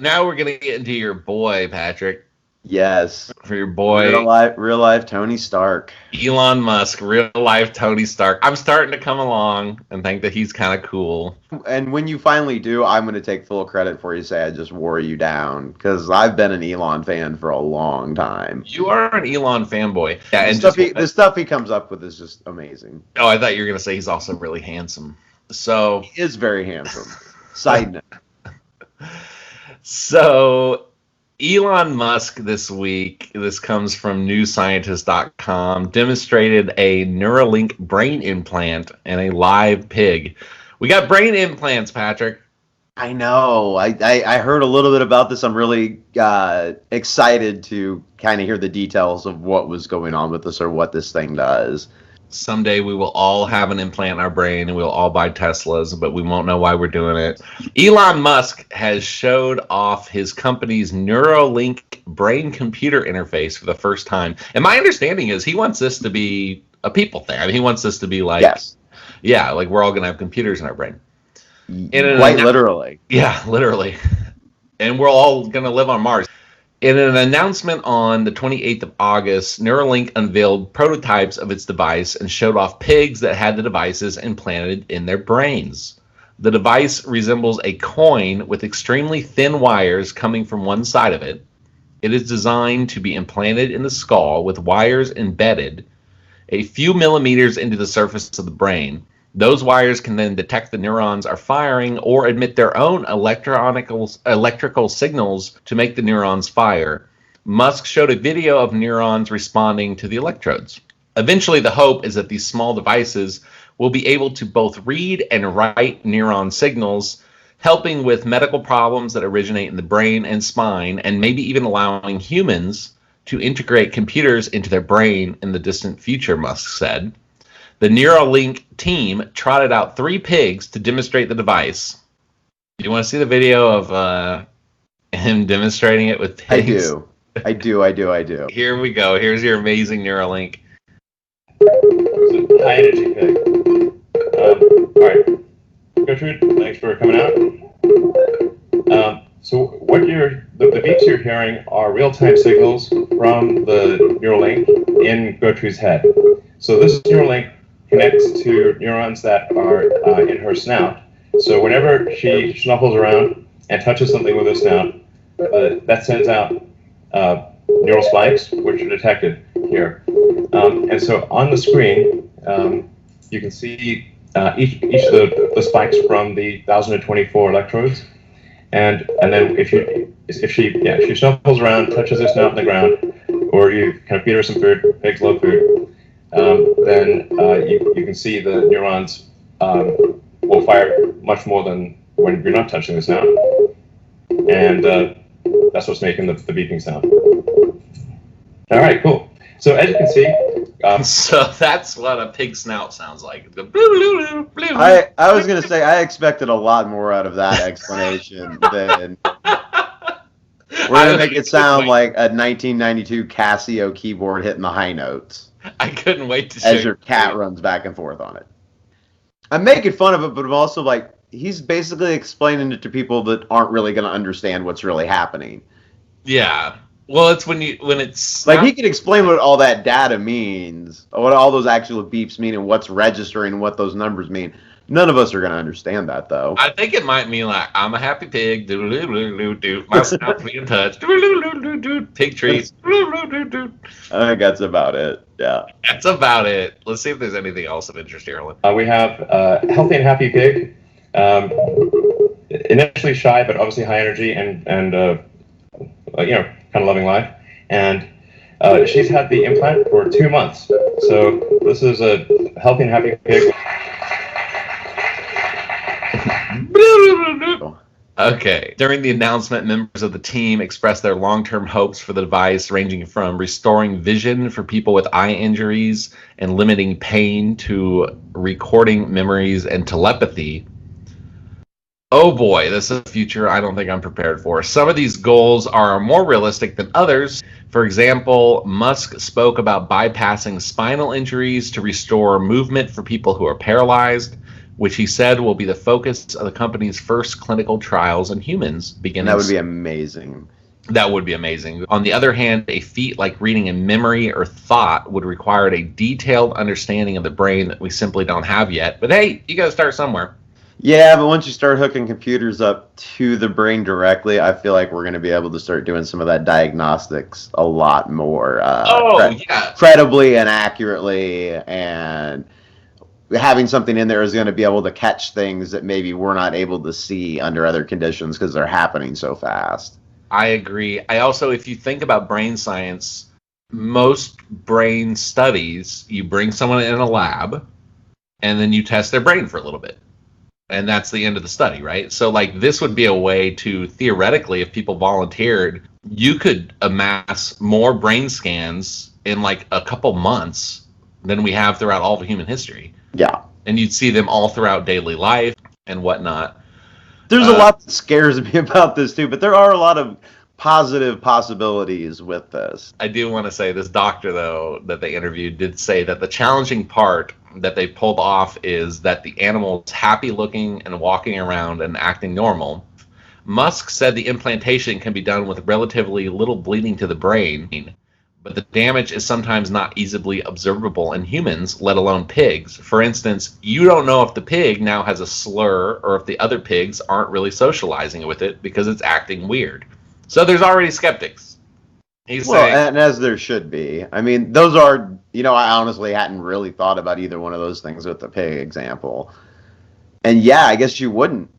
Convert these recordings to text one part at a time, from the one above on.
now we're gonna get into your boy, Patrick. Yes. For your boy, real life Tony Stark. Elon Musk, real life Tony Stark. I'm starting to come along and think that he's kind of cool. And when you finally do, I'm going to take full credit for you. Say I just wore you down because I've been an Elon fan for a long time. You are an Elon fanboy. Yeah, the stuff he comes up with is just amazing. Oh, I thought you were going to say he's also really handsome. So he is very handsome. Side note. So Elon Musk this week, this comes from newscientist.com, demonstrated a Neuralink brain implant in a live pig. We got brain implants, Patrick. I know. I heard a little bit about this. I'm really excited to kind of hear the details of what was going on with this or what this thing does. Someday we will all have an implant in our brain and we'll all buy Teslas, but we won't know why we're doing it. Elon Musk has showed off his company's Neuralink brain-computer interface for the first time. And my understanding is he wants this to be a people thing. I mean, he wants this to be like, yes. Yeah, like we're all going to have computers in our brain. Quite literally. Yeah, literally. And we're all going to live on Mars. In an announcement on the 28th of August, Neuralink unveiled prototypes of its device and showed off pigs that had the devices implanted in their brains. The device resembles a coin with extremely thin wires coming from one side of it. It is designed to be implanted in the skull with wires embedded a few millimeters into the surface of the brain. Those wires can then detect the neurons are firing or emit their own electrical signals to make the neurons fire. Musk showed a video of neurons responding to the electrodes. Eventually, the hope is that these small devices will be able to both read and write neuron signals, helping with medical problems that originate in the brain and spine, and maybe even allowing humans to integrate computers into their brain in the distant future, Musk said. The Neuralink team trotted out 3 pigs to demonstrate the device. Do you want to see the video of him demonstrating it with pigs? I do. Here we go. Here's your amazing Neuralink. It's a high energy pig. All right, Gertrude, thanks for coming out. So what the beeps you're hearing are real-time signals from the Neuralink in Gertrude's head. So this Neuralink connects to neurons that are in her snout. So whenever she snuffles around and touches something with her snout, that sends out neural spikes, which are detected here. And so on the screen, you can see each of the spikes from the 1024 electrodes. And then if she snuffles around, touches her snout on the ground, or you kind of feed her some food, pigs love food, then you can see the neurons will fire much more than when you're not touching the snout. And that's what's making the beeping sound. All right, cool. So as you can see... so that's what a pig snout sounds like. I was going to say, I expected a lot more out of that explanation than... We're going to make it sound like a 1992 Casio keyboard hitting the high notes. I couldn't wait to show as your cat runs back and forth on it. I'm making fun of it, but I'm also like, he's basically explaining it to people that aren't really going to understand what's really happening. Yeah. Well, it's when it's like he can explain what all that data means, what all those actual beeps mean, and what's registering, and what those numbers mean. None of us are going to understand that, though. I think it might mean like, I'm a happy pig, do my snout's being touched, pig treats. I think that's about it. Yeah, that's about it. Let's see if there's anything else of interest here. We have healthy and happy pig. Initially shy, but obviously high energy and kind of loving life. And she's had the implant for 2 months. So this is a healthy and happy pig. Okay. During the announcement, members of the team expressed their long-term hopes for the device, ranging from restoring vision for people with eye injuries and limiting pain to recording memories and telepathy. Oh boy, this is a future I don't think I'm prepared for. Some of these goals are more realistic than others. For example, Musk spoke about bypassing spinal injuries to restore movement for people who are paralyzed, which he said will be the focus of the company's first clinical trials in humans beginning. That would be amazing. That would be amazing. On the other hand, a feat like reading a memory or thought would require a detailed understanding of the brain that we simply don't have yet. But hey, you got to start somewhere. Yeah, but once you start hooking computers up to the brain directly, I feel like we're going to be able to start doing some of that diagnostics a lot more credibly and accurately, and having something in there is going to be able to catch things that maybe we're not able to see under other conditions because they're happening so fast. I agree. I also, if you think about brain science, most brain studies, you bring someone in a lab and then you test their brain for a little bit. And that's the end of the study, right? So, like, this would be a way to, theoretically, if people volunteered, you could amass more brain scans in, like, a couple months than we have throughout all of human history. Yeah. And you'd see them all throughout daily life and whatnot. There's a lot that scares me about this, too, but there are a lot of positive possibilities with this. I do want to say this doctor, though, that they interviewed did say that the challenging part that they pulled off is that the animal's happy looking and walking around and acting normal. Musk said the implantation can be done with relatively little bleeding to the brain, but the damage is sometimes not easily observable in humans, let alone pigs. For instance, you don't know if the pig now has a slur or if the other pigs aren't really socializing with it because it's acting weird. So there's already skeptics. He's saying, and as there should be. I mean, those are, I honestly hadn't really thought about either one of those things with the pig example. And yeah, I guess you wouldn't.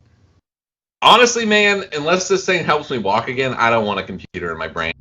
Honestly, man, unless this thing helps me walk again, I don't want a computer in my brain.